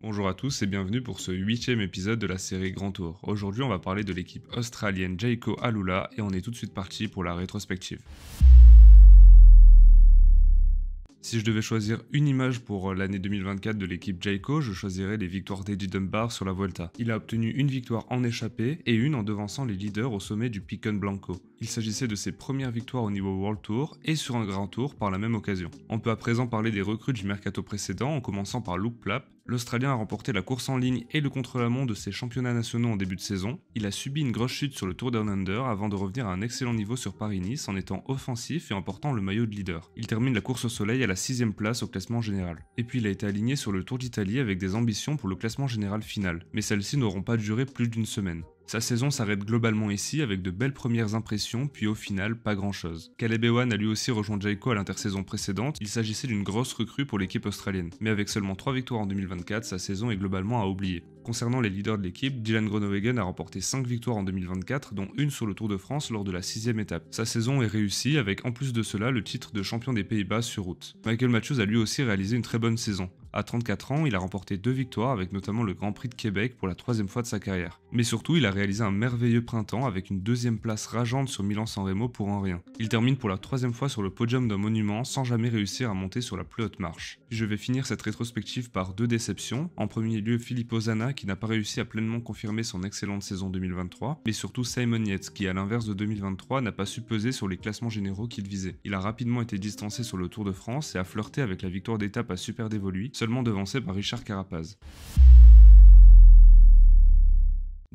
Bonjour à tous et bienvenue pour ce 8e épisode de la série Grand Tour. Aujourd'hui on va parler de l'équipe australienne Jayco Alula et on est tout de suite parti pour la rétrospective. Si je devais choisir une image pour l'année 2024 de l'équipe Jayco, je choisirais les victoires d'Eddie Dunbar sur la Vuelta. Il a obtenu une victoire en échappée et une en devançant les leaders au sommet du Picon Blanco. Il s'agissait de ses premières victoires au niveau World Tour et sur un Grand Tour par la même occasion. On peut à présent parler des recrues du mercato précédent en commençant par Luke Plapp. L'Australien a remporté la course en ligne et le contre-la-montre de ses championnats nationaux en début de saison. Il a subi une grosse chute sur le Tour Down Under avant de revenir à un excellent niveau sur Paris-Nice en étant offensif et en portant le maillot de leader. Il termine la course au soleil à la 6ème place au classement général. Et puis il a été aligné sur le Tour d'Italie avec des ambitions pour le classement général final, mais celles-ci n'auront pas duré plus d'une semaine. Sa saison s'arrête globalement ici avec de belles premières impressions, puis au final, pas grand-chose. Caleb Ewan a lui aussi rejoint Jayco à l'intersaison précédente, il s'agissait d'une grosse recrue pour l'équipe australienne. Mais avec seulement 3 victoires en 2024, sa saison est globalement à oublier. Concernant les leaders de l'équipe, Dylan Groenewegen a remporté 5 victoires en 2024, dont une sur le Tour de France lors de la 6ème étape. Sa saison est réussie avec en plus de cela le titre de champion des Pays-Bas sur route. Michael Matthews a lui aussi réalisé une très bonne saison. À 34 ans, il a remporté 2 victoires avec notamment le Grand Prix de Québec pour la 3ème fois de sa carrière. Mais surtout, il a réalisé un merveilleux printemps avec une 2ème place rageante sur Milan-San Remo pour un rien. Il termine pour la 3ème fois sur le podium d'un monument sans jamais réussir à monter sur la plus haute marche. Puis je vais finir cette rétrospective par 2 déceptions. En premier lieu, Filippo Zana qui n'a pas réussi à pleinement confirmer son excellente saison 2023, mais surtout Simon Yates qui, à l'inverse de 2023, n'a pas su peser sur les classements généraux qu'il visait. Il a rapidement été distancé sur le Tour de France et a flirté avec la victoire d'étape à Super Devoluy, seulement devancé par Richard Carapaz.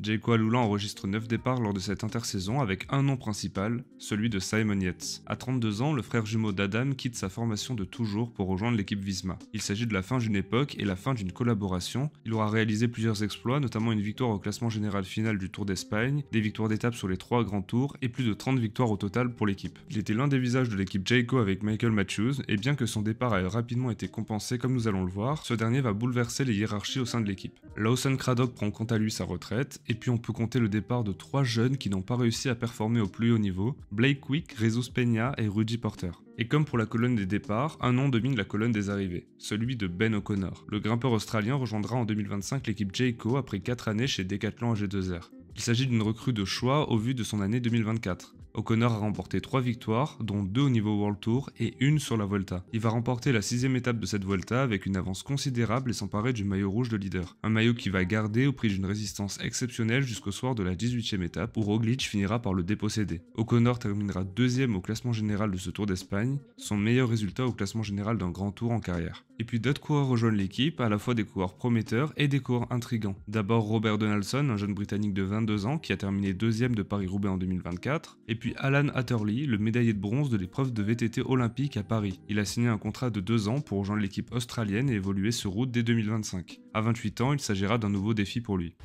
Jayco Alula enregistre 9 départs lors de cette intersaison avec un nom principal, celui de Simon Yates. À 32 ans, le frère jumeau d'Adam quitte sa formation de toujours pour rejoindre l'équipe Visma. Il s'agit de la fin d'une époque et la fin d'une collaboration. Il aura réalisé plusieurs exploits, notamment une victoire au classement général final du Tour d'Espagne, des victoires d'étape sur les 3 grands tours et plus de 30 victoires au total pour l'équipe. Il était l'un des visages de l'équipe Jayco avec Michael Matthews et bien que son départ ait rapidement été compensé comme nous allons le voir, ce dernier va bouleverser les hiérarchies au sein de l'équipe. Lawson Craddock prend quant à lui sa retraite et puis on peut compter le départ de 3 jeunes qui n'ont pas réussi à performer au plus haut niveau, Blake Quick, Jesus Peña et Rudy Porter. Et comme pour la colonne des départs, un nom domine la colonne des arrivées, celui de Ben O'Connor. Le grimpeur australien rejoindra en 2025 l'équipe Jayco après 4 années chez Decathlon AG2R. Il s'agit d'une recrue de choix au vu de son année 2024. O'Connor a remporté 3 victoires, dont 2 au niveau World Tour et une sur la Vuelta. Il va remporter la 6ème étape de cette Vuelta avec une avance considérable et s'emparer du maillot rouge de leader. Un maillot qui va garder au prix d'une résistance exceptionnelle jusqu'au soir de la 18ème étape où Roglic finira par le déposséder. O'Connor terminera 2ème au classement général de ce Tour d'Espagne, son meilleur résultat au classement général d'un grand tour en carrière. Et puis d'autres coureurs rejoignent l'équipe, à la fois des coureurs prometteurs et des coureurs intrigants. D'abord Robert Donaldson, un jeune britannique de 22 ans qui a terminé 2ème de Paris-Roubaix en 2024, et puis Alan Hatterley, le médaillé de bronze de l'épreuve de VTT olympique à Paris. Il a signé un contrat de 2 ans pour rejoindre l'équipe australienne et évoluer sur route dès 2025. À 28 ans, il s'agira d'un nouveau défi pour lui.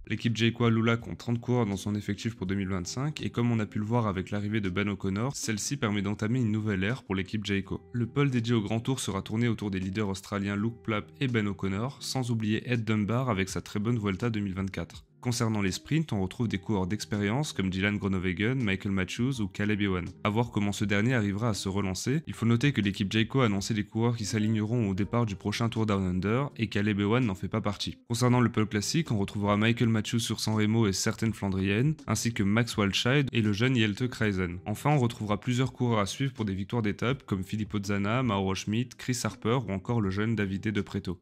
L'équipe Jayco Alula compte 30 coureurs dans son effectif pour 2025 et comme on a pu le voir avec l'arrivée de Ben O'Connor, celle-ci permet d'entamer une nouvelle ère pour l'équipe Jayco. Le pôle dédié au Grand Tour sera tourné autour des leaders australiens Luke Plapp et Ben O'Connor, sans oublier Ed Dunbar avec sa très bonne Vuelta 2024. Concernant les sprints, on retrouve des coureurs d'expérience comme Dylan Groenewegen, Michael Matthews ou Caleb Ewan. A voir comment ce dernier arrivera à se relancer. Il faut noter que l'équipe Jayco a annoncé les coureurs qui s'aligneront au départ du prochain Tour Down Under et Caleb Ewan n'en fait pas partie. Concernant le pôle classique, on retrouvera Michael Matthews sur San Remo et certaines Flandriennes, ainsi que Max Walscheid et le jeune Jelte Kruijsen. Enfin, on retrouvera plusieurs coureurs à suivre pour des victoires d'étape comme Filippo Zana, Mauro Schmid, Chris Harper ou encore le jeune Davide de Preto.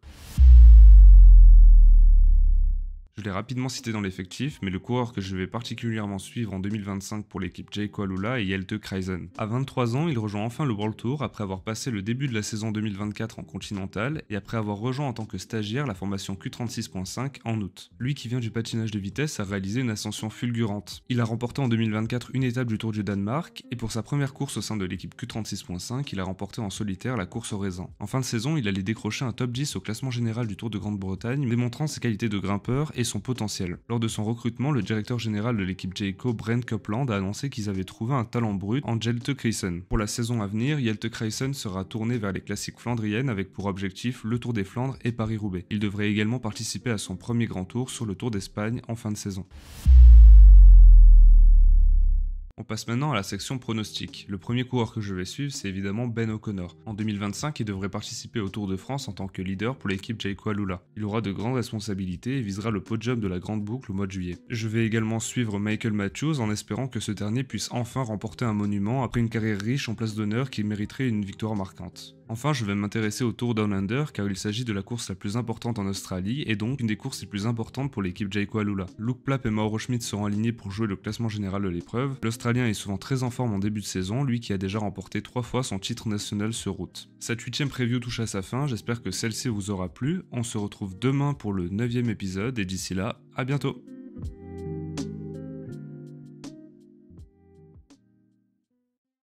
Je l'ai rapidement cité dans l'effectif, mais le coureur que je vais particulièrement suivre en 2025 pour l'équipe Jayco Alula est Jelte Kruijsen. À 23 ans, il rejoint enfin le World Tour après avoir passé le début de la saison 2024 en Continental et après avoir rejoint en tant que stagiaire la formation Q36.5 en août. Lui qui vient du patinage de vitesse a réalisé une ascension fulgurante. Il a remporté en 2024 une étape du Tour du Danemark et pour sa première course au sein de l'équipe Q36.5, il a remporté en solitaire la course au raisin. En fin de saison, il allait décrocher un top 10 au classement général du Tour de Grande-Bretagne, démontrant ses qualités de grimpeur et son potentiel. Lors de son recrutement, le directeur général de l'équipe Jayco, Brent Copeland, a annoncé qu'ils avaient trouvé un talent brut en Jelte Kruijsen. Pour la saison à venir, Jelte Kruijsen sera tourné vers les classiques flandriennes avec pour objectif le Tour des Flandres et Paris-Roubaix. Il devrait également participer à son premier grand tour sur le Tour d'Espagne en fin de saison. On passe maintenant à la section pronostic. Le premier coureur que je vais suivre, c'est évidemment Ben O'Connor. En 2025, il devrait participer au Tour de France en tant que leader pour l'équipe Jayco Alula. Il aura de grandes responsabilités et visera le podium de la Grande Boucle au mois de juillet. Je vais également suivre Michael Matthews en espérant que ce dernier puisse enfin remporter un monument après une carrière riche en places d'honneur qui mériterait une victoire marquante. Enfin, je vais m'intéresser au Tour Down Under car il s'agit de la course la plus importante en Australie et donc une des courses les plus importantes pour l'équipe Jayco Alula. Luke Plapp et Mauro Schmid seront alignés pour jouer le classement général de l'épreuve. L'Australien est souvent très en forme en début de saison, lui qui a déjà remporté 3 fois son titre national sur route. Cette 8ème preview touche à sa fin, j'espère que celle-ci vous aura plu. On se retrouve demain pour le 9ème épisode et d'ici là, à bientôt.